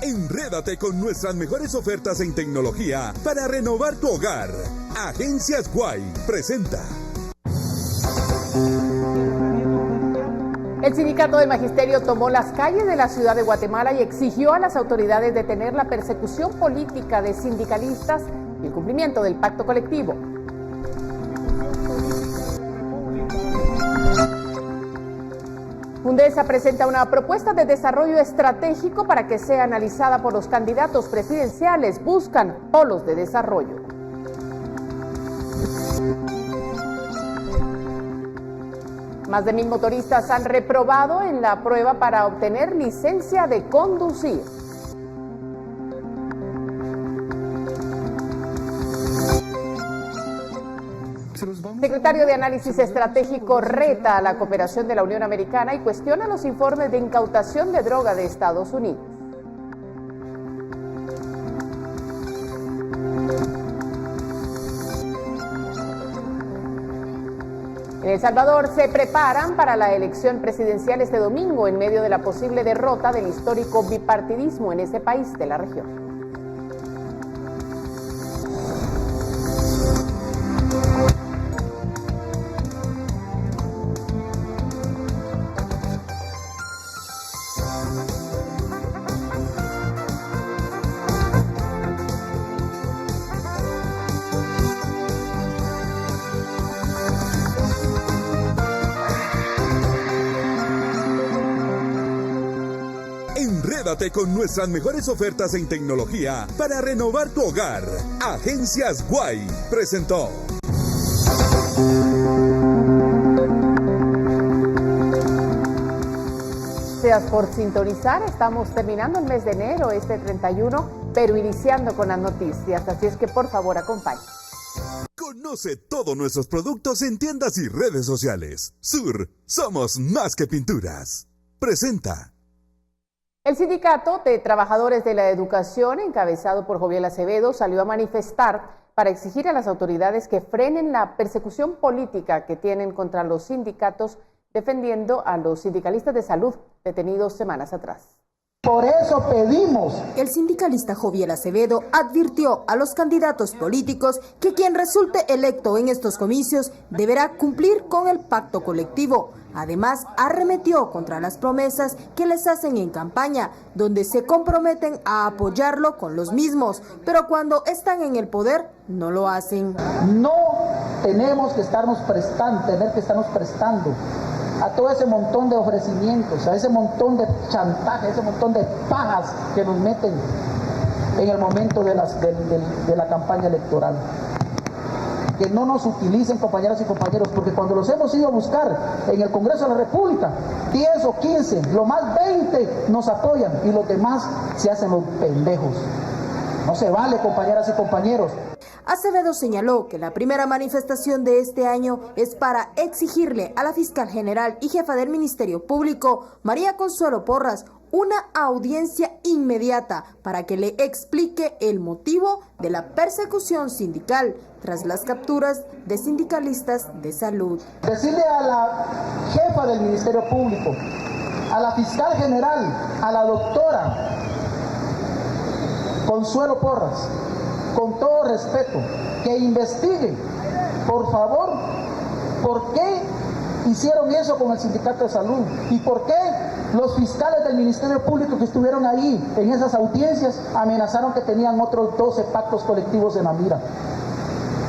Enrédate con nuestras mejores ofertas en tecnología para renovar tu hogar. Agencias Guay presenta. El Sindicato del Magisterio tomó las calles de la ciudad de Guatemala y exigió a las autoridades detener la persecución política de sindicalistas y el cumplimiento del pacto colectivo. Fundesa presenta una propuesta de desarrollo estratégico para que sea analizada por los candidatos presidenciales. Buscan polos de desarrollo. Más de 1000 motoristas han reprobado en la prueba para obtener licencia de conducir. Secretario de Análisis Estratégico reta a la cooperación de la Unión Americana y cuestiona los informes de incautación de droga de Estados Unidos. En El Salvador se preparan para la elección presidencial este domingo en medio de la posible derrota del histórico bipartidismo en ese país de la región. Enrédate con nuestras mejores ofertas en tecnología para renovar tu hogar. Agencias Guay presentó. Gracias por sintonizar. Estamos terminando el mes de enero, este 31, pero iniciando con las noticias. Así es que por favor acompáñenos. Conoce todos nuestros productos en tiendas y redes sociales. Sur, somos más que pinturas. Presenta. El Sindicato de Trabajadores de la Educación, encabezado por Joviel Acevedo, salió a manifestar para exigir a las autoridades que frenen la persecución política que tienen contra los sindicatos, defendiendo a los sindicalistas de salud detenidos semanas atrás. Por eso pedimos. El sindicalista Joviel Acevedo advirtió a los candidatos políticos que quien resulte electo en estos comicios deberá cumplir con el pacto colectivo. Además, arremetió contra las promesas que les hacen en campaña, donde se comprometen a apoyarlo con los mismos, pero cuando están en el poder, no lo hacen. No tenemos que estarnos prestando a todo ese montón de ofrecimientos, a ese montón de chantaje, a ese montón de pajas que nos meten en el momento de la campaña electoral. Que no nos utilicen, compañeras y compañeros, porque cuando los hemos ido a buscar en el Congreso de la República, 10 o 15, lo más 20 nos apoyan y los demás se hacen los pendejos. No se vale, compañeras y compañeros. Acevedo señaló que la primera manifestación de este año es para exigirle a la fiscal general y jefa del Ministerio Público, María Consuelo Porras, una audiencia inmediata para que le explique el motivo de la persecución sindical tras las capturas de sindicalistas de salud. Decirle a la jefa del Ministerio Público, a la fiscal general, a la doctora Consuelo Porras, con todo respeto, que investigue, por favor, por qué hicieron eso con el Sindicato de Salud y por qué los fiscales del Ministerio Público que estuvieron ahí en esas audiencias amenazaron que tenían otros 12 pactos colectivos en la mira.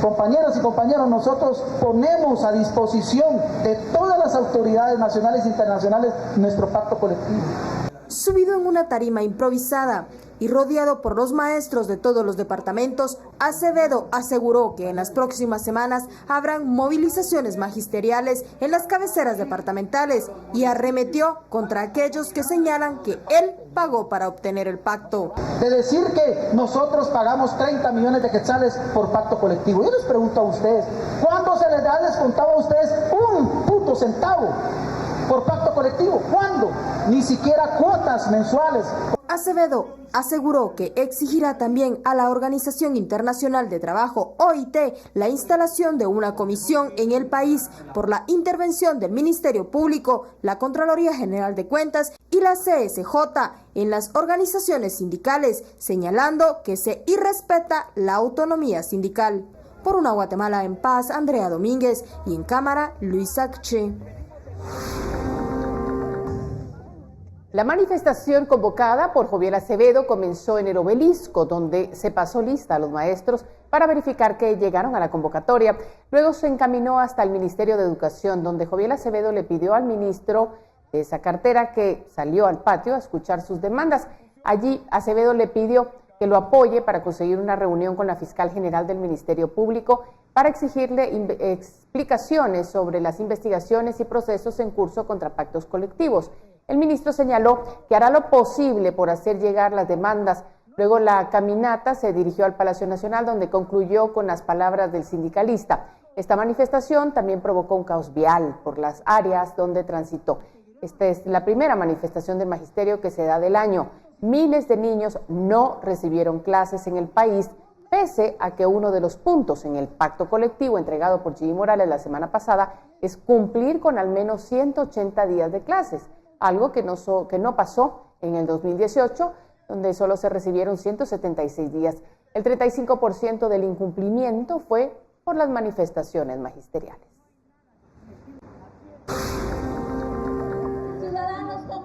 Compañeras y compañeros, nosotros ponemos a disposición de todas las autoridades nacionales e internacionales nuestro pacto colectivo. Subido en una tarima improvisada y rodeado por los maestros de todos los departamentos, Acevedo aseguró que en las próximas semanas habrán movilizaciones magisteriales en las cabeceras departamentales y arremetió contra aquellos que señalan que él pagó para obtener el pacto. De decir que nosotros pagamos 30 millones de quetzales por pacto colectivo. Yo les pregunto a ustedes, ¿cuándo se les ha descontado a ustedes un puto centavo por pacto colectivo? ¿Cuándo? Ni siquiera cuotas mensuales. Acevedo aseguró que exigirá también a la Organización Internacional de Trabajo, OIT, la instalación de una comisión en el país por la intervención del Ministerio Público, la Contraloría General de Cuentas y la CSJ en las organizaciones sindicales, señalando que se irrespeta la autonomía sindical. Por una Guatemala en paz, Andrea Domínguez, y en cámara, Luisa Che. La manifestación convocada por Joviel Acevedo comenzó en el Obelisco, donde se pasó lista a los maestros para verificar que llegaron a la convocatoria. Luego se encaminó hasta el Ministerio de Educación, donde Joviel Acevedo le pidió al ministro de esa cartera que salió al patio a escuchar sus demandas. Allí Acevedo le pidió que lo apoye para conseguir una reunión con la fiscal general del Ministerio Público para exigirle explicaciones sobre las investigaciones y procesos en curso contra pactos colectivos. El ministro señaló que hará lo posible por hacer llegar las demandas. Luego la caminata se dirigió al Palacio Nacional, donde concluyó con las palabras del sindicalista. Esta manifestación también provocó un caos vial por las áreas donde transitó. Esta es la primera manifestación del magisterio que se da del año. Miles de niños no recibieron clases en el país, pese a que uno de los puntos en el pacto colectivo entregado por Jimmy Morales la semana pasada es cumplir con al menos 180 días de clases, algo que no pasó en el 2018, donde solo se recibieron 176 días. El 35% del incumplimiento fue por las manifestaciones magisteriales.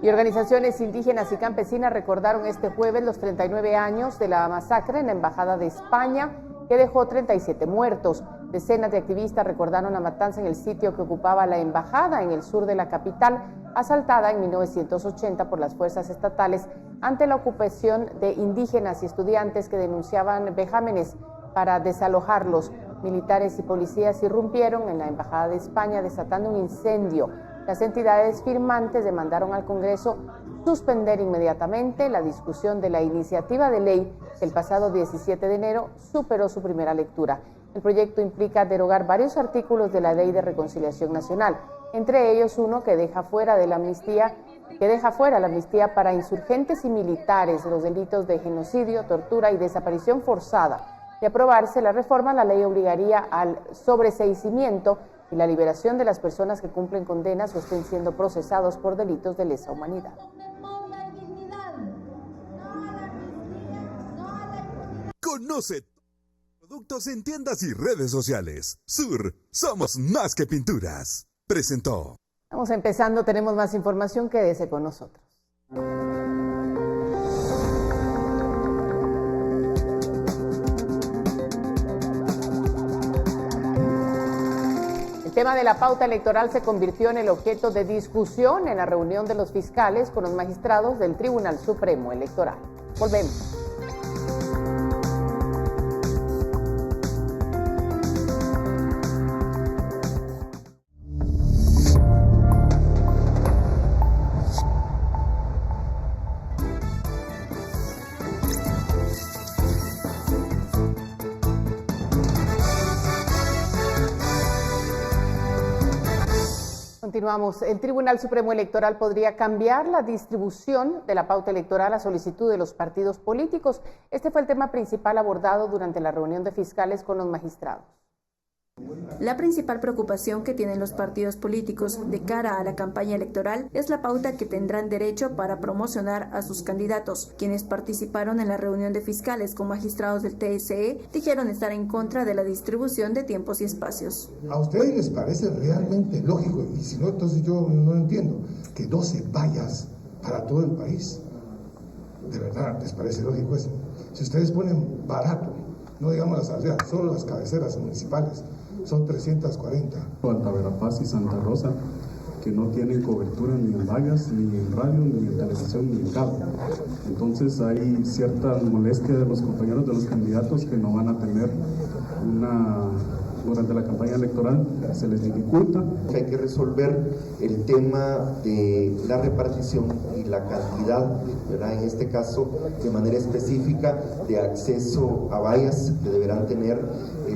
Y organizaciones indígenas y campesinas recordaron este jueves los 39 años de la masacre en la Embajada de España, que dejó 37 muertos. Decenas de activistas recordaron la matanza en el sitio que ocupaba la embajada en el sur de la capital, asaltada en 1980 por las fuerzas estatales ante la ocupación de indígenas y estudiantes que denunciaban vejámenes. Para desalojarlos, militares y policías irrumpieron en la Embajada de España desatando un incendio. Las entidades firmantes demandaron al Congreso suspender inmediatamente la discusión de la iniciativa de ley que el pasado 17 de enero superó su primera lectura. El proyecto implica derogar varios artículos de la Ley de Reconciliación Nacional, entre ellos uno que deja fuera la amnistía para insurgentes y militares los delitos de genocidio, tortura y desaparición forzada. De aprobarse la reforma, la ley obligaría al sobreseimiento y la liberación de las personas que cumplen condenas o estén siendo procesados por delitos de lesa humanidad. Conoce productos en tiendas y redes sociales. Sur, somos más que pinturas. Presentó. Vamos empezando, tenemos más información, quédese con nosotros. El tema de la pauta electoral se convirtió en el objeto de discusión en la reunión de los fiscales con los magistrados del Tribunal Supremo Electoral. Volvemos. Continuamos. El Tribunal Supremo Electoral podría cambiar la distribución de la pauta electoral a solicitud de los partidos políticos. Este fue el tema principal abordado durante la reunión de fiscales con los magistrados. La principal preocupación que tienen los partidos políticos de cara a la campaña electoral es la pauta que tendrán derecho para promocionar a sus candidatos. Quienes participaron en la reunión de fiscales con magistrados del TSE dijeron estar en contra de la distribución de tiempos y espacios. ¿A ustedes les parece realmente lógico, y si no, entonces yo no entiendo, que 12 vallas para todo el país? ¿De verdad les parece lógico eso? Si ustedes ponen barato, no digamos las aldeas, solo las cabeceras municipales, son 340. Alta Verapaz y Santa Rosa, que no tienen cobertura ni en vallas, ni en radio, ni en televisión, ni en cable. Entonces hay cierta molestia de los compañeros de los candidatos que no van a tener durante la campaña electoral, se les dificulta. Hay que resolver el tema de la repartición y la cantidad, ¿verdad? En este caso, de manera específica, de acceso a vallas que deberán tener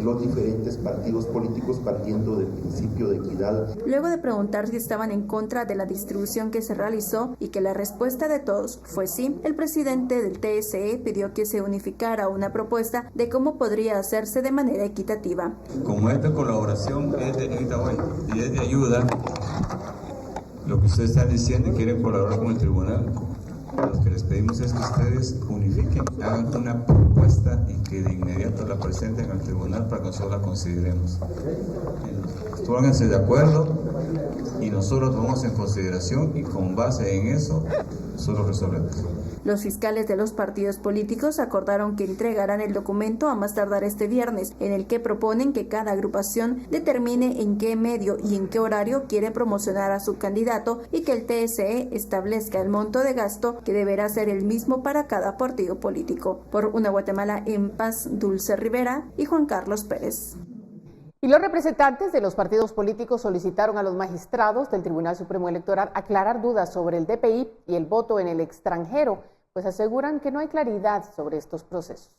los diferentes partidos políticos partiendo del principio de equidad. Luego de preguntar si estaban en contra de la distribución que se realizó y que la respuesta de todos fue sí, el presidente del TSE pidió que se unificara una propuesta de cómo podría hacerse de manera equitativa. Como esta colaboración es de y es de ayuda, lo que ustedes están diciendo y quieren colaborar con el tribunal, lo que les pedimos es que ustedes unifiquen, hagan una propuesta y que de inmediato la presenten al tribunal para que nosotros la consideremos. Pónganse de acuerdo y nosotros tomamos en consideración y con base en eso solo resolvemos. Los fiscales de los partidos políticos acordaron que entregarán el documento a más tardar este viernes, en el que proponen que cada agrupación determine en qué medio y en qué horario quiere promocionar a su candidato y que el TSE establezca el monto de gasto que deberá ser el mismo para cada partido político. Por una Guatemala en paz, Dulce Rivera y Juan Carlos Pérez. Y los representantes de los partidos políticos solicitaron a los magistrados del Tribunal Supremo Electoral aclarar dudas sobre el DPI y el voto en el extranjero, pues aseguran que no hay claridad sobre estos procesos.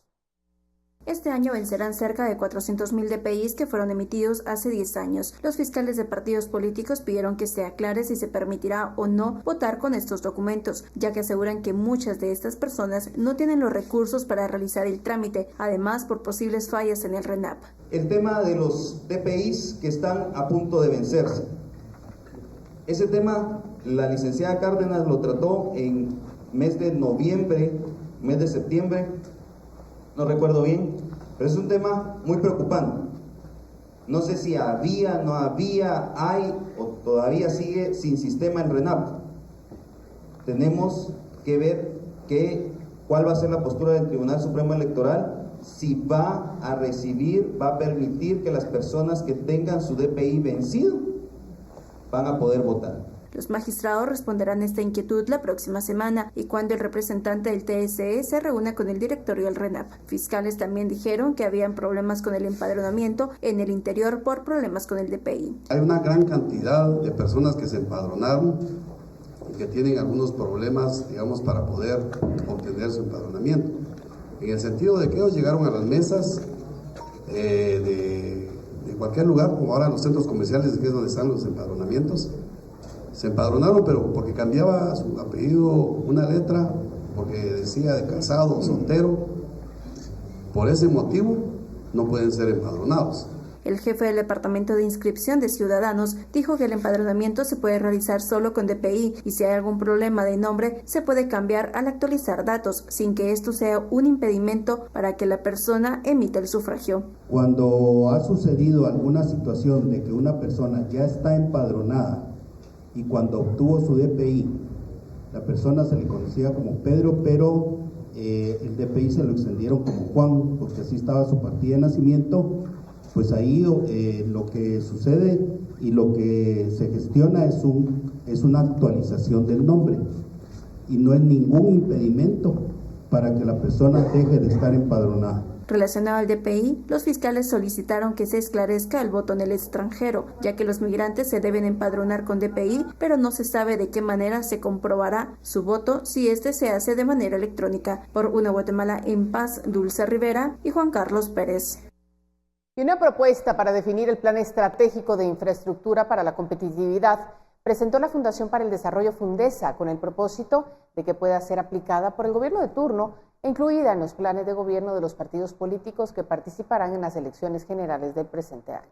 Este año vencerán cerca de 400.000 DPIs que fueron emitidos hace 10 años. Los fiscales de partidos políticos pidieron que se aclare si se permitirá o no votar con estos documentos, ya que aseguran que muchas de estas personas no tienen los recursos para realizar el trámite, además por posibles fallas en el RENAP. El tema de los DPIs que están a punto de vencerse. Ese tema la licenciada Cárdenas lo trató en mes de noviembre, mes de septiembre, no recuerdo bien, pero es un tema muy preocupante. No sé si había, no había, hay o todavía sigue sin sistema el RENAP. Tenemos que ver cuál va a ser la postura del Tribunal Supremo Electoral, si va a recibir, va a permitir que las personas que tengan su DPI vencido van a poder votar. Los magistrados responderán esta inquietud la próxima semana y cuando el representante del TSE se reúna con el directorio del RENAP. Fiscales también dijeron que habían problemas con el empadronamiento en el interior por problemas con el DPI. Hay una gran cantidad de personas que se empadronaron y que tienen algunos problemas, digamos, para poder obtener su empadronamiento. En el sentido de que ellos llegaron a las mesas de cualquier lugar, como ahora los centros comerciales, que es donde están los empadronamientos. Se empadronaron, pero porque cambiaba su apellido una letra, porque decía de casado o soltero. Por ese motivo no pueden ser empadronados. El jefe del Departamento de Inscripción de Ciudadanos dijo que el empadronamiento se puede realizar solo con DPI y si hay algún problema de nombre se puede cambiar al actualizar datos, sin que esto sea un impedimento para que la persona emita el sufragio. Cuando ha sucedido alguna situación de que una persona ya está empadronada y cuando obtuvo su DPI, la persona se le conocía como Pedro, pero el DPI se lo extendieron como Juan, porque así estaba su partida de nacimiento, pues ahí lo que sucede y lo que se gestiona es una actualización del nombre y no es ningún impedimento para que la persona deje de estar empadronada. Relacionado al DPI, los fiscales solicitaron que se esclarezca el voto en el extranjero, ya que los migrantes se deben empadronar con DPI, pero no se sabe de qué manera se comprobará su voto si este se hace de manera electrónica. Por una Guatemala en paz, Dulce Rivera y Juan Carlos Pérez. Y una propuesta para definir el plan estratégico de infraestructura para la competitividad presentó la Fundación para el Desarrollo Fundesa con el propósito de que pueda ser aplicada por el gobierno de turno e incluida en los planes de gobierno de los partidos políticos que participarán en las elecciones generales del presente año.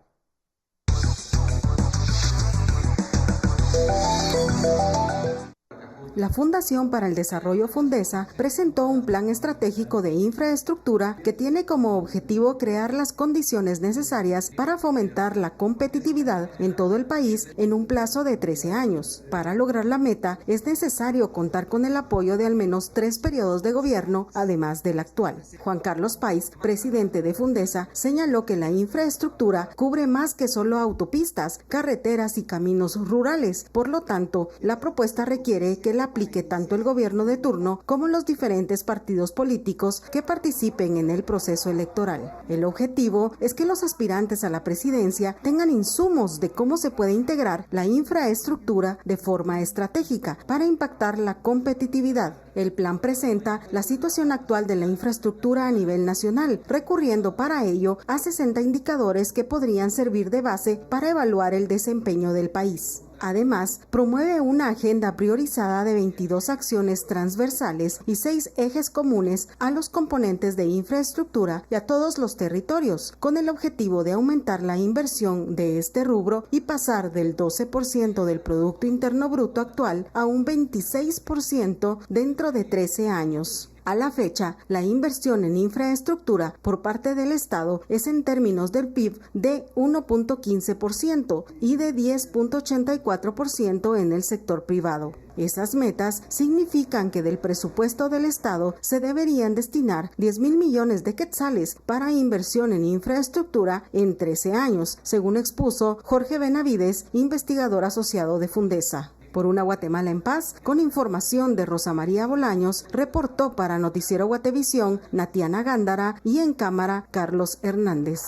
La Fundación para el Desarrollo Fundesa presentó un plan estratégico de infraestructura que tiene como objetivo crear las condiciones necesarias para fomentar la competitividad en todo el país en un plazo de 13 años. Para lograr la meta es necesario contar con el apoyo de al menos 3 periodos de gobierno, además del actual. Juan Carlos Pais, presidente de Fundesa, señaló que la infraestructura cubre más que solo autopistas, carreteras y caminos rurales. Por lo tanto, la propuesta requiere que que la aplique tanto el gobierno de turno como los diferentes partidos políticos que participen en el proceso electoral. El objetivo es que los aspirantes a la presidencia tengan insumos de cómo se puede integrar la infraestructura de forma estratégica para impactar la competitividad. El plan presenta la situación actual de la infraestructura a nivel nacional, recurriendo para ello a 60 indicadores que podrían servir de base para evaluar el desempeño del país. Además, promueve una agenda priorizada de 22 acciones transversales y 6 ejes comunes a los componentes de infraestructura y a todos los territorios, con el objetivo de aumentar la inversión de este rubro y pasar del 12% del Producto Interno Bruto actual a un 26% dentro de 13 años. A la fecha, la inversión en infraestructura por parte del Estado es en términos del PIB de 1.15% y de 10.84% en el sector privado. Esas metas significan que del presupuesto del Estado se deberían destinar 10,000 millones de quetzales para inversión en infraestructura en 13 años, según expuso Jorge Benavides, investigador asociado de Fundesa. Por una Guatemala en paz, con información de Rosa María Bolaños, reportó para Noticiero Guatevisión Natiana Gándara y en cámara Carlos Hernández.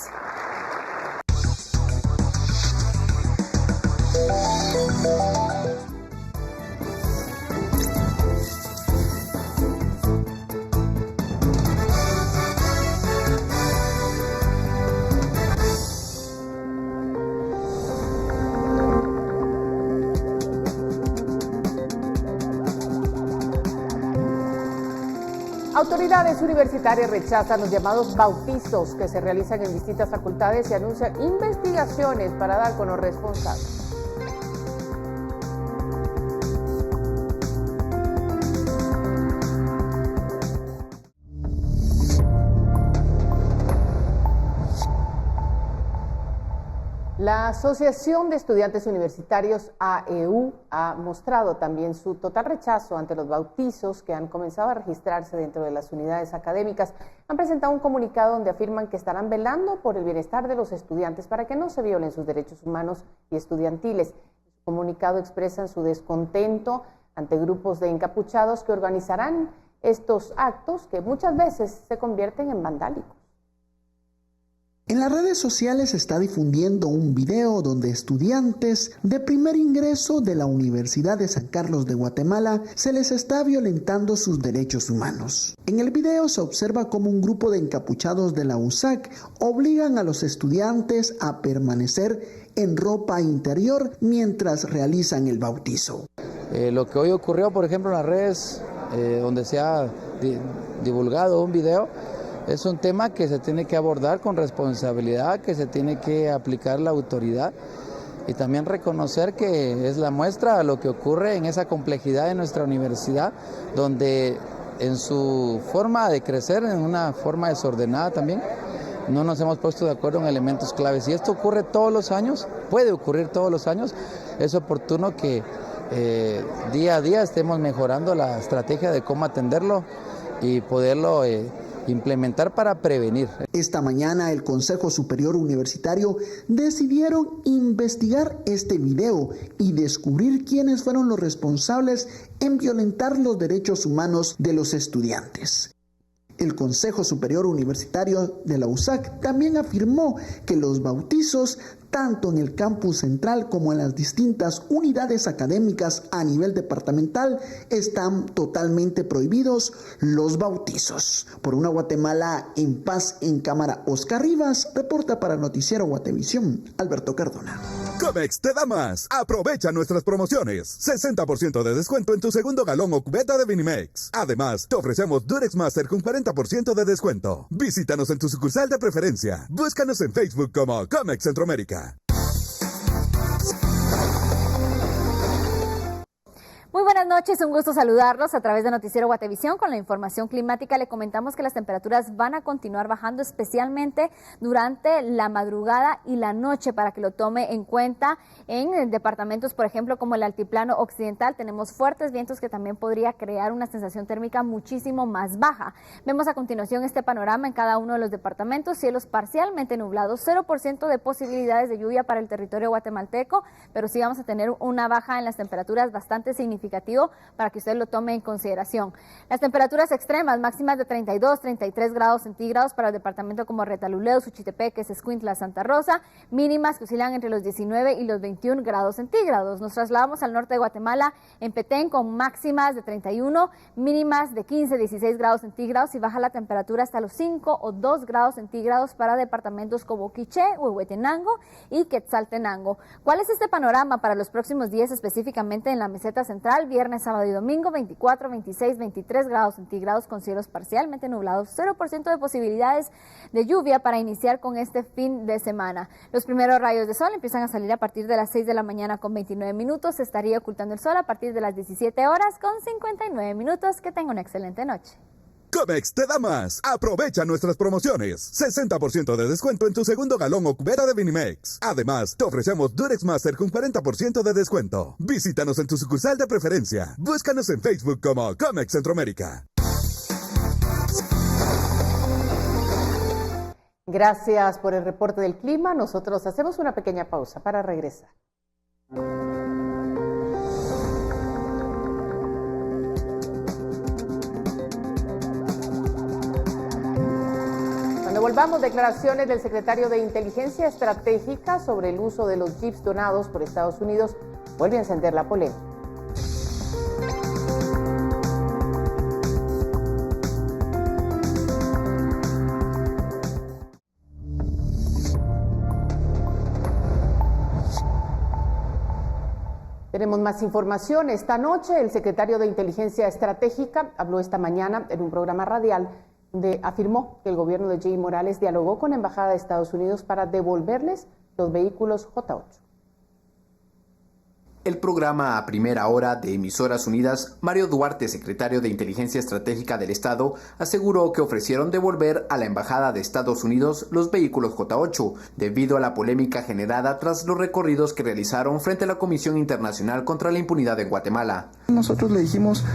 Autoridades universitarias rechazan los llamados bautizos que se realizan en distintas facultades y anuncian investigaciones para dar con los responsables. La Asociación de Estudiantes Universitarios AEU ha mostrado también su total rechazo ante los bautizos que han comenzado a registrarse dentro de las unidades académicas. Han presentado un comunicado donde afirman que estarán velando por el bienestar de los estudiantes para que no se violen sus derechos humanos y estudiantiles. En su comunicado expresan su descontento ante grupos de encapuchados que organizarán estos actos que muchas veces se convierten en vandálicos. En las redes sociales se está difundiendo un video donde estudiantes de primer ingreso de la Universidad de San Carlos de Guatemala se les está violentando sus derechos humanos. En el video se observa cómo un grupo de encapuchados de la USAC obligan a los estudiantes a permanecer en ropa interior mientras realizan el bautizo. Lo que hoy ocurrió, por ejemplo, en las redes donde se ha divulgado un video, es un tema que se tiene que abordar con responsabilidad, que se tiene que aplicar la autoridad y también reconocer que es la muestra a lo que ocurre en esa complejidad de nuestra universidad, donde en su forma de crecer, en una forma desordenada también, no nos hemos puesto de acuerdo en elementos claves. Y esto ocurre todos los años, puede ocurrir todos los años, es oportuno que día a día estemos mejorando la estrategia de cómo atenderlo y poderlo implementar para prevenir. Esta mañana el Consejo Superior Universitario decidieron investigar este video y descubrir quiénes fueron los responsables en violentar los derechos humanos de los estudiantes. El Consejo Superior Universitario de la USAC también afirmó que los bautizos, tanto en el campus central como en las distintas unidades académicas a nivel departamental, están totalmente prohibidos los bautizos. Por una Guatemala en paz, en cámara, Oscar Rivas, reporta para Noticiero Guatevisión, Alberto Cardona. Comex te da más. Aprovecha nuestras promociones. 60% de descuento en tu segundo galón o cubeta de Vinimex. Además, te ofrecemos Durex Master con 40% de descuento. Visítanos en tu sucursal de preferencia. Búscanos en Facebook como Comex Centroamérica. Muy buenas noches, un gusto saludarlos a través de Noticiero Guatevisión. Con la información climática le comentamos que las temperaturas van a continuar bajando, especialmente durante la madrugada y la noche, para que lo tome en cuenta. En departamentos, por ejemplo, como el Altiplano Occidental, tenemos fuertes vientos que también podría crear una sensación térmica muchísimo más baja. Vemos a continuación este panorama en cada uno de los departamentos: cielos parcialmente nublados, 0% de posibilidades de lluvia para el territorio guatemalteco, pero sí vamos a tener una baja en las temperaturas bastante significativa significativo para que usted lo tome en consideración. Las temperaturas extremas, máximas de 32, 33 grados centígrados para el departamento como Retaluleu, Suchitepeques, Escuintla, Santa Rosa, mínimas que oscilan entre los 19 y los 21 grados centígrados. Nos trasladamos al norte de Guatemala, en Petén, con máximas de 31, mínimas de 15, 16 grados centígrados y baja la temperatura hasta los 5 o 2 grados centígrados para departamentos como Quiché, Huehuetenango y Quetzaltenango. ¿Cuál es este panorama para los próximos días, específicamente en la meseta central? Viernes, sábado y domingo, 24, 26, 23 grados centígrados con cielos parcialmente nublados, 0% de posibilidades de lluvia para iniciar con este fin de semana. Los primeros rayos de sol empiezan a salir a partir de las 6 de la mañana con 29 minutos. Se estaría ocultando el sol a partir de las 17 horas con 59 minutos. Que tenga una excelente noche. Comex te da más. Aprovecha nuestras promociones. 60% de descuento en tu segundo galón o cubeta de Vinimex. Además, te ofrecemos Durex Master con 40% de descuento. Visítanos en tu sucursal de preferencia. Búscanos en Facebook como Comex Centroamérica. Gracias por el reporte del clima. Nosotros hacemos una pequeña pausa para regresar. Cuando volvamos, declaraciones del secretario de Inteligencia Estratégica sobre el uso de los jeeps donados por Estados Unidos vuelve a encender la polémica. Tenemos más información. Esta noche el secretario de Inteligencia Estratégica habló esta mañana en un programa radial donde afirmó que el gobierno de Jimmy Morales dialogó con la Embajada de Estados Unidos para devolverles los vehículos J8. El programa A Primera Hora de Emisoras Unidas, Mario Duarte, secretario de Inteligencia Estratégica del Estado, aseguró que ofrecieron devolver a la Embajada de Estados Unidos los vehículos J8, debido a la polémica generada tras los recorridos que realizaron frente a la Comisión Internacional contra la Impunidad en Guatemala. Nosotros le dijimos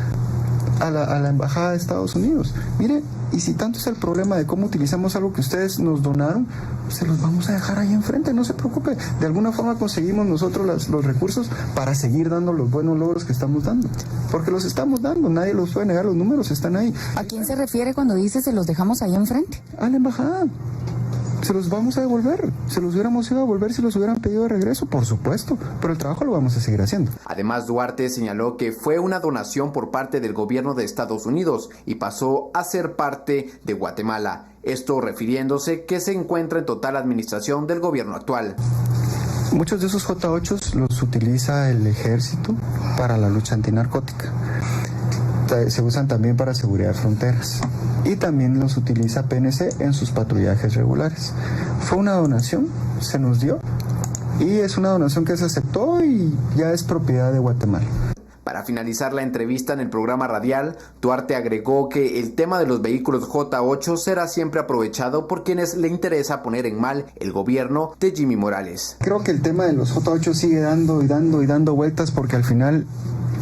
a la Embajada de Estados Unidos, mire, y si tanto es el problema de cómo utilizamos algo que ustedes nos donaron, se los vamos a dejar ahí enfrente, no se preocupe. De alguna forma conseguimos nosotros los recursos para seguir dando los buenos logros que estamos dando. Porque los estamos dando, nadie los puede negar, los números están ahí. ¿A quién se refiere cuando dice se los dejamos ahí enfrente? A la embajada. Se los vamos a devolver. Se los hubiéramos ido a devolver si los hubieran pedido de regreso, por supuesto. Pero el trabajo lo vamos a seguir haciendo. Además, Duarte señaló que fue una donación por parte del gobierno de Estados Unidos y pasó a ser parte de Guatemala. Esto refiriéndose que se encuentra en total administración del gobierno actual. Muchos de esos J8 los utiliza el ejército para la lucha antinarcótica. Se usan también para seguridad de fronteras. Y también los utiliza PNC en sus patrullajes regulares. Fue una donación, se nos dio, y es una donación que se aceptó y ya es propiedad de Guatemala. Para finalizar la entrevista en el programa radial, Duarte agregó que el tema de los vehículos J8 será siempre aprovechado por quienes le interesa poner en mal el gobierno de Jimmy Morales. Creo que el tema de los J8 sigue dando vueltas porque al final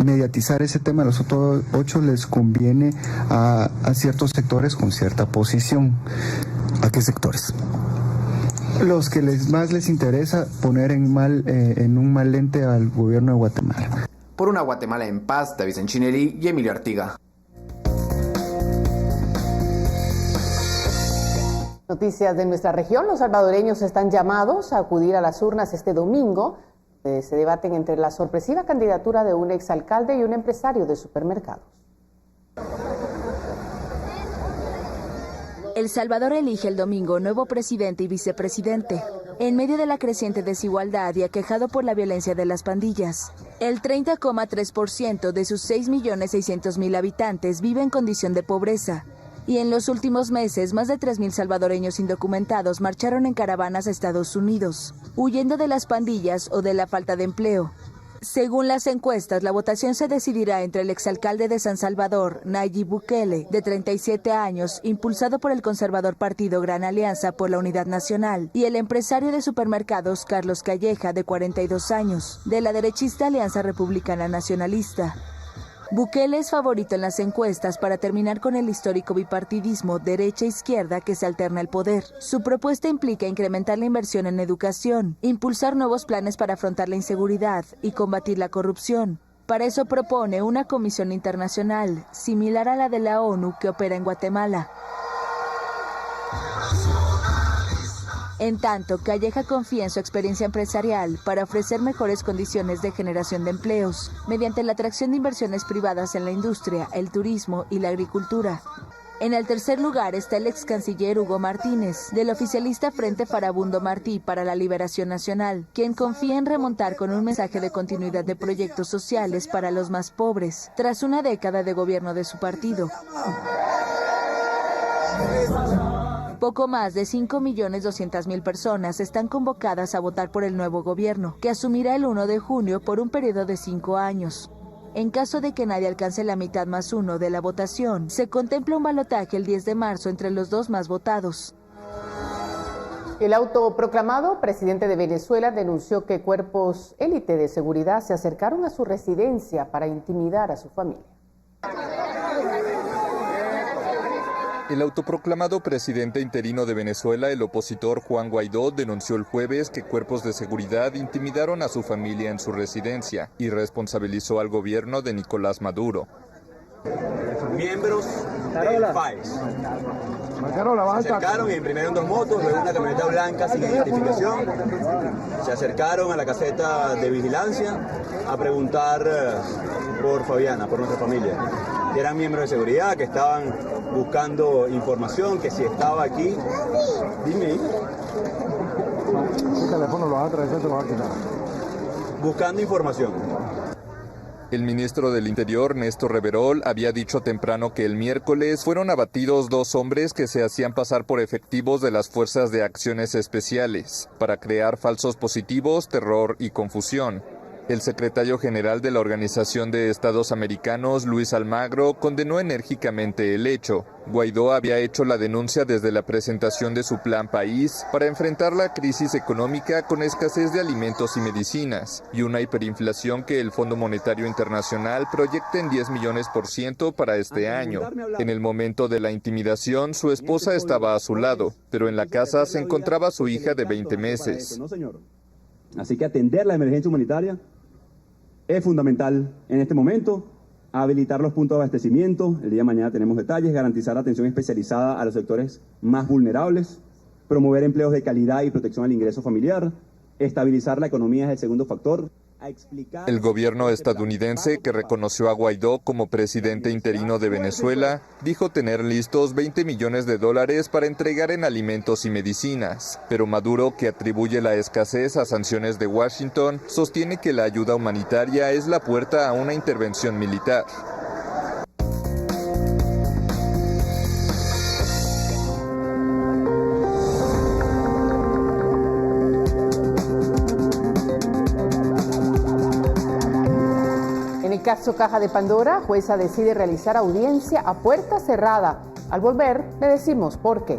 mediatizar ese tema de los J8 les conviene a ciertos sectores con cierta posición. ¿A qué sectores? Los que más les interesa poner en un mal lente al gobierno de Guatemala. Por una Guatemala en paz, David Sanchinelli y Emilio Artiga. Noticias de nuestra región. Los salvadoreños están llamados a acudir a las urnas este domingo. Se debaten entre la sorpresiva candidatura de un exalcalde y un empresario de supermercados. El Salvador elige el domingo nuevo presidente y vicepresidente, en medio de la creciente desigualdad y aquejado por la violencia de las pandillas. El 30,3% de sus 6.600.000 habitantes vive en condición de pobreza. Y en los últimos meses, más de 3.000 salvadoreños indocumentados marcharon en caravanas a Estados Unidos, huyendo de las pandillas o de la falta de empleo. Según las encuestas, la votación se decidirá entre el exalcalde de San Salvador, Nayib Bukele, de 37 años, impulsado por el conservador partido Gran Alianza por la Unidad Nacional, y el empresario de supermercados Carlos Calleja, de 42 años, de la derechista Alianza Republicana Nacionalista. Bukele es favorito en las encuestas para terminar con el histórico bipartidismo derecha-izquierda que se alterna el poder. Su propuesta implica incrementar la inversión en educación, impulsar nuevos planes para afrontar la inseguridad y combatir la corrupción. Para eso propone una comisión internacional, similar a la de la ONU que opera en Guatemala. En tanto, Calleja confía en su experiencia empresarial para ofrecer mejores condiciones de generación de empleos, mediante la atracción de inversiones privadas en la industria, el turismo y la agricultura. En el tercer lugar está el ex canciller Hugo Martínez, del oficialista Frente Farabundo Martí para la Liberación Nacional, quien confía en remontar con un mensaje de continuidad de proyectos sociales para los más pobres, tras una década de gobierno de su partido. Poco más de 5.200.000 personas están convocadas a votar por el nuevo gobierno, que asumirá el 1 de junio por un periodo de 5 años. En caso de que nadie alcance la mitad más uno de la votación, se contempla un balotaje el 10 de marzo entre los dos más votados. El autoproclamado presidente de Venezuela denunció que cuerpos élite de seguridad se acercaron a su residencia para intimidar a su familia. El autoproclamado presidente interino de Venezuela, el opositor Juan Guaidó, denunció el jueves que cuerpos de seguridad intimidaron a su familia en su residencia y responsabilizó al gobierno de Nicolás Maduro. Miembros del FAES se acercaron y imprimieron 2 motos, luego una camioneta blanca sin identificación. Se acercaron a la caseta de vigilancia a preguntar por Fabiana, por nuestra familia. Que eran miembros de seguridad, que estaban buscando información, que si estaba aquí. Dime. El teléfono lo vas a traer, te lo vas a quitar. Buscando información. El ministro del Interior, Néstor Reverol, había dicho temprano que el miércoles fueron abatidos 2 hombres que se hacían pasar por efectivos de las Fuerzas de Acciones Especiales para crear falsos positivos, terror y confusión. El secretario general de la Organización de Estados Americanos, Luis Almagro, condenó enérgicamente el hecho. Guaidó había hecho la denuncia desde la presentación de su Plan País para enfrentar la crisis económica con escasez de alimentos y medicinas y una hiperinflación que el Fondo Monetario Internacional proyecta en 10 millones% para este año. En el momento de la intimidación, su esposa estaba a su lado, pero en la casa se encontraba su hija de 20 meses. Así que atender la emergencia humanitaria es fundamental en este momento. Habilitar los puntos de abastecimiento, el día de mañana tenemos detalles, garantizar atención especializada a los sectores más vulnerables, promover empleos de calidad y protección al ingreso familiar, estabilizar la economía es el segundo factor. El gobierno estadounidense, que reconoció a Guaidó como presidente interino de Venezuela, dijo tener listos $20 millones para entregar en alimentos y medicinas. Pero Maduro, que atribuye la escasez a sanciones de Washington, sostiene que la ayuda humanitaria es la puerta a una intervención militar. En el caso Caja de Pandora, jueza decide realizar audiencia a puerta cerrada. Al volver, le decimos por qué.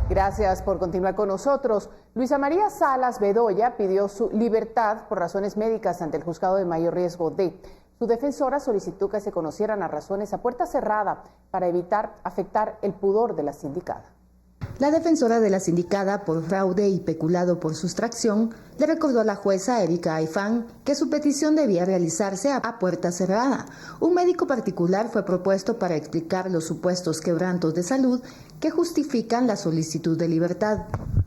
Gracias por continuar con nosotros. Luisa María Salas Bedoya pidió su libertad por razones médicas ante el juzgado de mayor riesgo D. Su defensora solicitó que se conocieran las razones a puerta cerrada para evitar afectar el pudor de la sindicada. La defensora de la sindicada por fraude y peculado por sustracción le recordó a la jueza Erika Aifán que su petición debía realizarse a puerta cerrada. Un médico particular fue propuesto para explicar los supuestos quebrantos de salud que justifican la solicitud de libertad.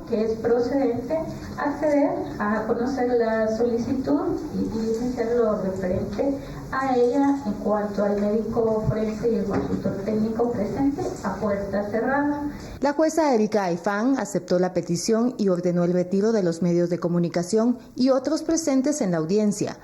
Que es procedente acceder a conocer la solicitud y diligenciar lo referente a ella en cuanto al médico forense y el consultor técnico presente a puerta cerrada. La jueza Erika Aifán aceptó la petición y ordenó el retiro de los medios de comunicación y otros presentes en la audiencia.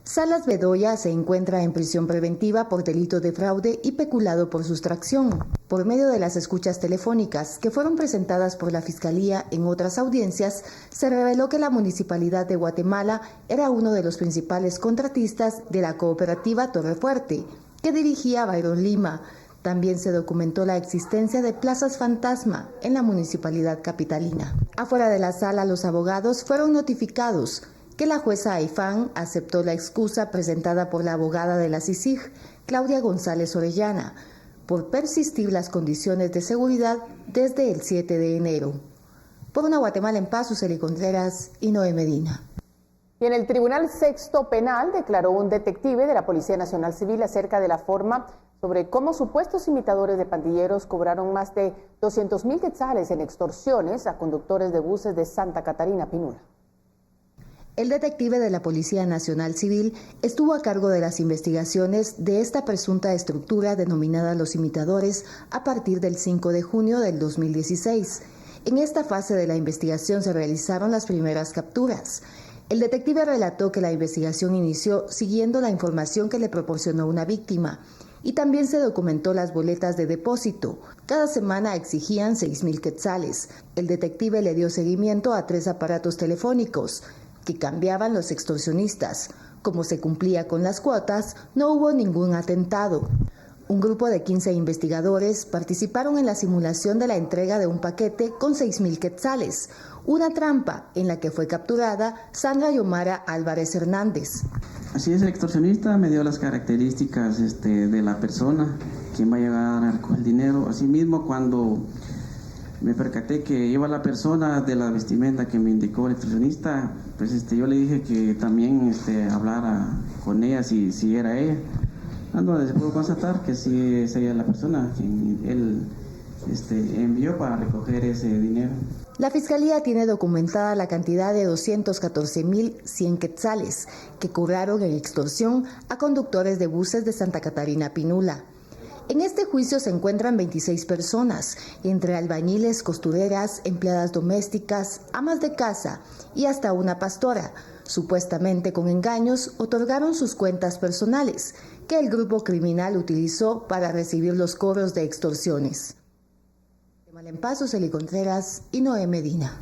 Salas Bedoya se encuentra en prisión preventiva por delito de fraude y peculado por sustracción. Por medio de las escuchas telefónicas que fueron presentadas por la Fiscalía en otras audiencias, se reveló que la Municipalidad de Guatemala era uno de los principales contratistas de la cooperativa Torrefuerte, que dirigía Byron Lima. También se documentó la existencia de plazas fantasma en la municipalidad capitalina. Afuera de la sala, los abogados fueron notificados que la jueza Aifán aceptó la excusa presentada por la abogada de la CICIG, Claudia González Orellana, por persistir las condiciones de seguridad desde el 7 de enero. Por una Guatemala en paz, Suseli Contreras y Noé Medina. Y en el Tribunal Sexto Penal declaró un detective de la Policía Nacional Civil acerca de la forma sobre cómo supuestos imitadores de pandilleros cobraron más de 200,000 quetzales en extorsiones a conductores de buses de Santa Catarina Pinula. El detective de la Policía Nacional Civil estuvo a cargo de las investigaciones de esta presunta estructura denominada Los Imitadores a partir del 5 de junio del 2016. En esta fase de la investigación se realizaron las primeras capturas. El detective relató que la investigación inició siguiendo la información que le proporcionó una víctima y también se documentó las boletas de depósito. Cada semana exigían 6,000 quetzales. El detective le dio seguimiento a 3 aparatos telefónicos que cambiaban los extorsionistas. Como se cumplía con las cuotas, no hubo ningún atentado. Un grupo de 15 investigadores participaron en la simulación de la entrega de un paquete con 6,000 quetzales, una trampa en la que fue capturada Sandra Yomara Álvarez Hernández. Así es, el extorsionista me dio las características de la persona, quien va a llegar a recoger el dinero. Asimismo, cuando me percaté que iba la persona de la vestimenta que me indicó el extorsionista, pues yo le dije que también hablara con ella si era ella. Donde se pudo constatar que sí es ella la persona que él envió para recoger ese dinero. La Fiscalía tiene documentada la cantidad de 214,100 quetzales que cobraron en extorsión a conductores de buses de Santa Catarina Pinula. En este juicio se encuentran 26 personas, entre albañiles, costureras, empleadas domésticas, amas de casa y hasta una pastora. Supuestamente con engaños otorgaron sus cuentas personales, que el grupo criminal utilizó para recibir los cobros de extorsiones. En Paz, Suseli Contreras y Noé Medina.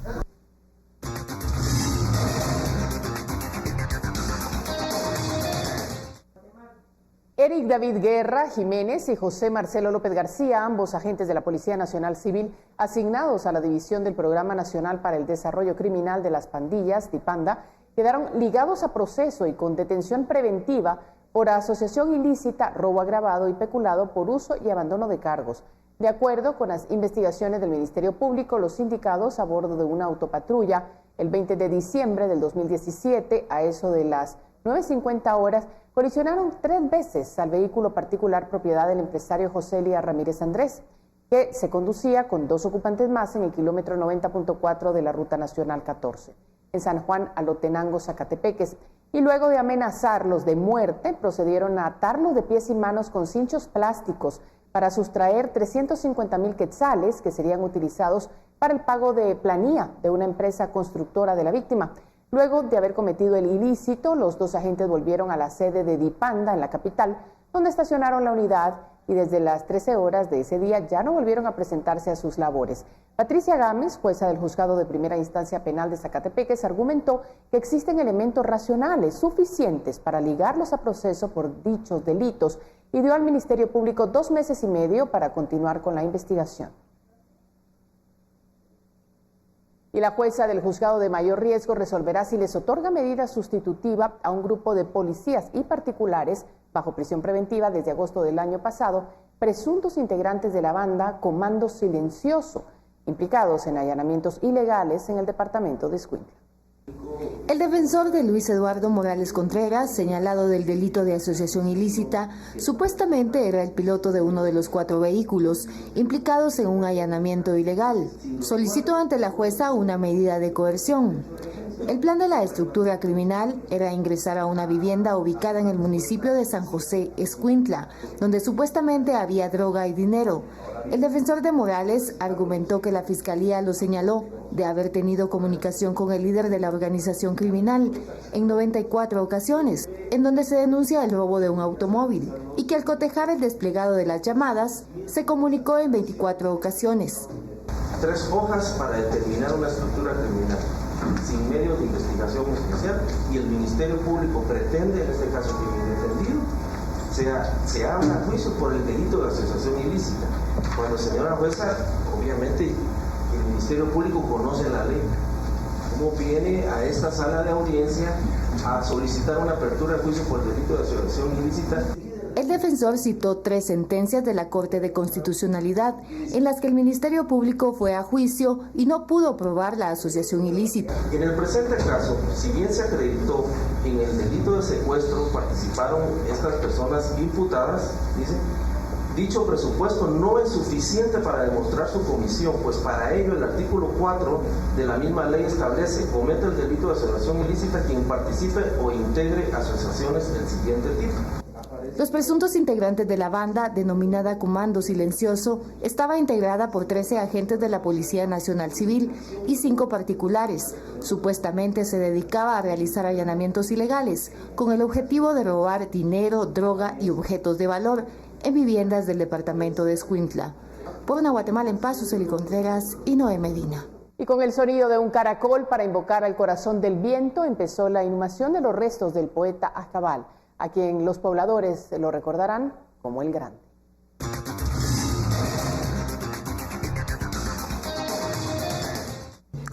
Eric David Guerra Jiménez y José Marcelo López García, ambos agentes de la Policía Nacional Civil, asignados a la División del Programa Nacional para el Desarrollo Criminal de las Pandillas, DIPANDA, quedaron ligados a proceso y con detención preventiva por asociación ilícita, robo agravado y peculado por uso y abandono de cargos. De acuerdo con las investigaciones del Ministerio Público, los sindicados a bordo de una autopatrulla el 20 de diciembre del 2017, a eso de las 9:50 horas, colisionaron 3 veces al vehículo particular propiedad del empresario José Elías Ramírez Andrés, que se conducía con 2 ocupantes más en el kilómetro 90.4 de la Ruta Nacional 14, en San Juan Alotenango, Zacatepeques, y luego de amenazarlos de muerte, procedieron a atarlos de pies y manos con cinchos plásticos para sustraer 350,000 quetzales que serían utilizados para el pago de planilla de una empresa constructora de la víctima. Luego de haber cometido el ilícito, los 2 agentes volvieron a la sede de DIPANDA en la capital, donde estacionaron la unidad y desde las 13 horas de ese día ya no volvieron a presentarse a sus labores. Patricia Gámez, jueza del Juzgado de Primera Instancia Penal de Zacatepeques, argumentó que existen elementos racionales suficientes para ligarlos a proceso por dichos delitos y dio al Ministerio Público 2 meses y medio para continuar con la investigación. Y la jueza del Juzgado de Mayor Riesgo resolverá si les otorga medida sustitutiva a un grupo de policías y particulares bajo prisión preventiva desde agosto del año pasado, presuntos integrantes de la banda Comando Silencioso, implicados en allanamientos ilegales en el departamento de Escuintla. El defensor de Luis Eduardo Morales Contreras, señalado del delito de asociación ilícita, supuestamente era el piloto de uno de los 4 vehículos implicados en un allanamiento ilegal. Solicitó ante la jueza una medida de coerción. El plan de la estructura criminal era ingresar a una vivienda ubicada en el municipio de San José, Escuintla, donde supuestamente había droga y dinero. El defensor de Morales argumentó que la fiscalía lo señaló de haber tenido comunicación con el líder de la organización criminal en 94 ocasiones, en donde se denuncia el robo de un automóvil, y que al cotejar el desplegado de las llamadas, se comunicó en 24 ocasiones. 3 hojas para determinar una estructura criminal, sin medios de investigación especial, y el Ministerio Público pretende, en este caso que me he defendido, se habla juicio por el delito de asociación ilícita. Cuando señora jueza, obviamente el Ministerio Público conoce la ley cómo viene a esta sala de audiencia a solicitar una apertura de juicio por delito de asociación ilícita. El defensor citó 3 sentencias de la Corte de Constitucionalidad en las que el Ministerio Público fue a juicio y no pudo probar la asociación ilícita. En el presente caso, si bien se acreditó en el delito de secuestro participaron estas personas imputadas, dice, dicho presupuesto no es suficiente para demostrar su comisión, pues para ello el artículo 4 de la misma ley establece, comete el delito de asociación ilícita quien participe o integre asociaciones del siguiente tipo. Los presuntos integrantes de la banda, denominada Comando Silencioso, estaba integrada por 13 agentes de la Policía Nacional Civil y 5 particulares. Supuestamente se dedicaba a realizar allanamientos ilegales, con el objetivo de robar dinero, droga y objetos de valor en viviendas del departamento de Escuintla. Por una Guatemala en paz, Suseli Contreras y Noé Medina. Y con el sonido de un caracol para invocar al corazón del viento, empezó la inhumación de los restos del poeta Acabal, a quien los pobladores lo recordarán como el Grande.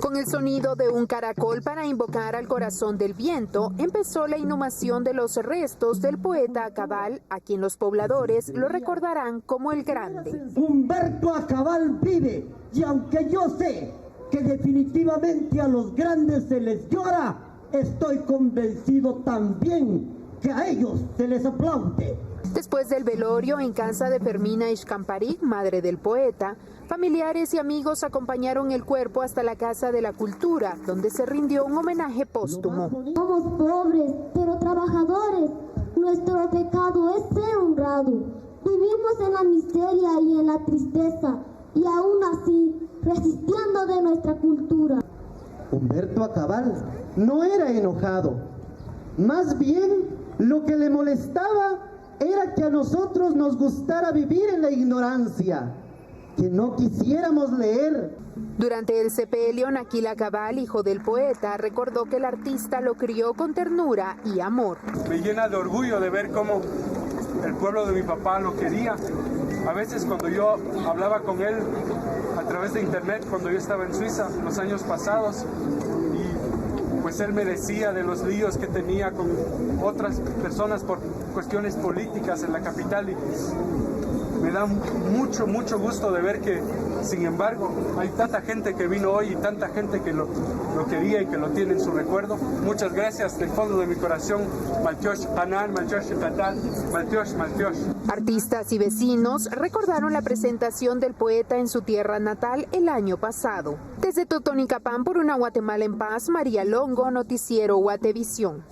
Con el sonido de un caracol para invocar al corazón del viento, empezó la inhumación de los restos del poeta Acabal, a quien los pobladores lo recordarán como el Grande. Humberto Acabal vive, y aunque yo sé que definitivamente a los grandes se les llora, estoy convencido también que a ellos se les aplaude. Después del velorio en casa de Fermina Ixcamparí, madre del poeta, familiares y amigos acompañaron el cuerpo hasta la Casa de la Cultura, donde se rindió un homenaje póstumo. Somos pobres, pero trabajadores. Nuestro pecado es ser honrado. Vivimos en la miseria y en la tristeza, y aún así, resistiendo de nuestra cultura. Humberto Acabal no era enojado. Más bien, lo que le molestaba era que a nosotros nos gustara vivir en la ignorancia, que no quisiéramos leer. Durante el sepelio, Naquil Acabal, hijo del poeta, recordó que el artista lo crió con ternura y amor. Me llena de orgullo de ver cómo el pueblo de mi papá lo quería. A veces cuando yo hablaba con él a través de internet, cuando yo estaba en Suiza los años pasados, pues él me decía de los líos que tenía con otras personas por cuestiones políticas en la capital, y pues me da mucho gusto de ver que, sin embargo, hay tanta gente que vino hoy y tanta gente que lo quería y que lo tiene en su recuerdo. Muchas gracias del fondo de mi corazón. Maltiosh Hanan, Maltiosh Tatal, Maltiosh, Maltiosh. Artistas y vecinos recordaron la presentación del poeta en su tierra natal el año pasado. Desde Totonicapán, por una Guatemala en paz, María Longo, Noticiero Guatevisión.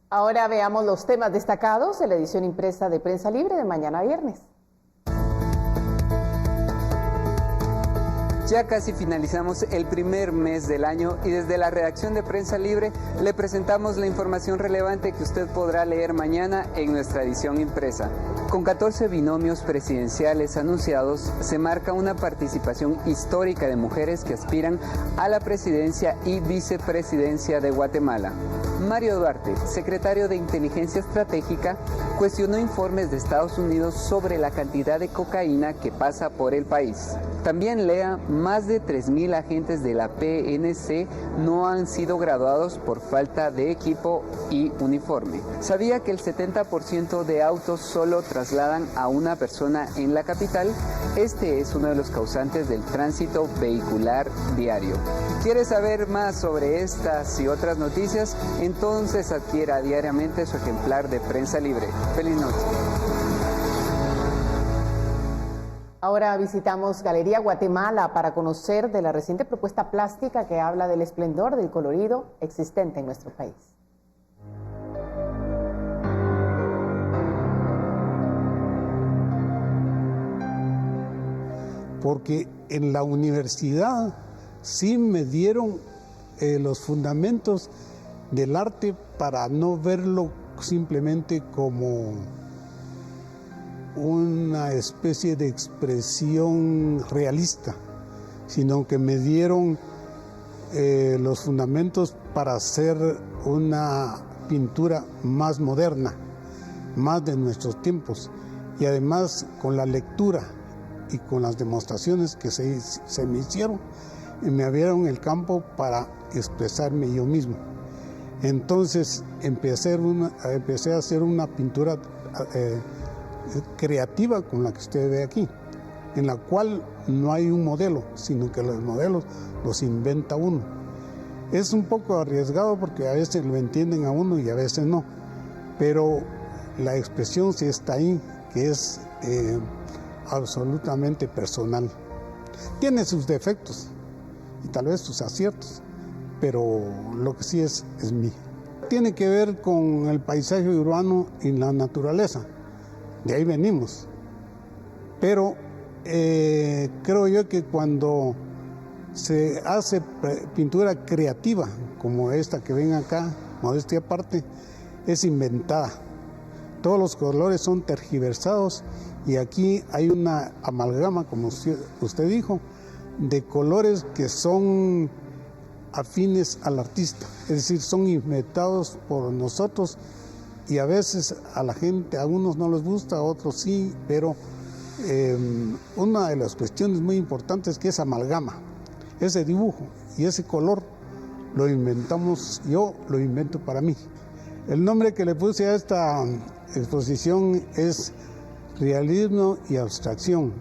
Ahora veamos los temas destacados de la edición impresa de Prensa Libre de mañana viernes. Ya casi finalizamos el primer mes del año y desde la redacción de Prensa Libre le presentamos la información relevante que usted podrá leer mañana en nuestra edición impresa. Con 14 binomios presidenciales anunciados, se marca una participación histórica de mujeres que aspiran a la presidencia y vicepresidencia de Guatemala. Mario Duarte, secretario de Inteligencia Estratégica, cuestionó informes de Estados Unidos sobre la cantidad de cocaína que pasa por el país. También lea, más de 3,000 agentes de la PNC no han sido graduados por falta de equipo y uniforme. ¿Sabía que el 70% de autos solo trasladan a una persona en la capital? Este es uno de los causantes del tránsito vehicular diario. ¿Quieres saber más sobre estas y otras noticias? Entonces adquiera diariamente su ejemplar de Prensa Libre. ¡Feliz noche! Ahora visitamos Galería Guatemala para conocer de la reciente propuesta plástica que habla del esplendor del colorido existente en nuestro país. Porque en la universidad sí me dieron los fundamentos del arte para no verlo simplemente como una especie de expresión realista, sino que me dieron los fundamentos para hacer una pintura más moderna, más de nuestros tiempos, y además con la lectura y con las demostraciones que se me hicieron, y me abrieron el campo para expresarme yo mismo. Entonces empecé a hacer una pintura creativa con la que usted ve aquí, en la cual no hay un modelo, sino que los modelos los inventa uno. Es un poco arriesgado porque a veces lo entienden a uno y a veces no, pero la expresión sí está ahí, que es absolutamente personal. Tiene sus defectos y tal vez sus aciertos, pero lo que sí es mío. Tiene que ver con el paisaje urbano y la naturaleza, de ahí venimos. Pero creo yo que cuando se hace pintura creativa, como esta que ven acá, modestia aparte, es inventada. Todos los colores son tergiversados y aquí hay una amalgama, como usted dijo, de colores que son afines al artista, es decir, son inventados por nosotros y a veces a la gente, a unos no les gusta, a otros sí, pero una de las cuestiones muy importantes es que es amalgama, ese dibujo y ese color lo inventamos, yo lo invento para mí. El nombre que le puse a esta exposición es realismo y abstracción.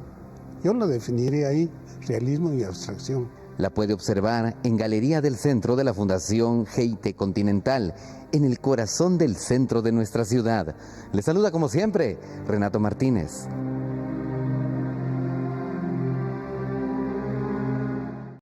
Yo lo definiría ahí, realismo y abstracción. La puede observar en Galería del Centro de la Fundación Geite Continental, en el corazón del centro de nuestra ciudad. Le saluda como siempre, Renato Martínez.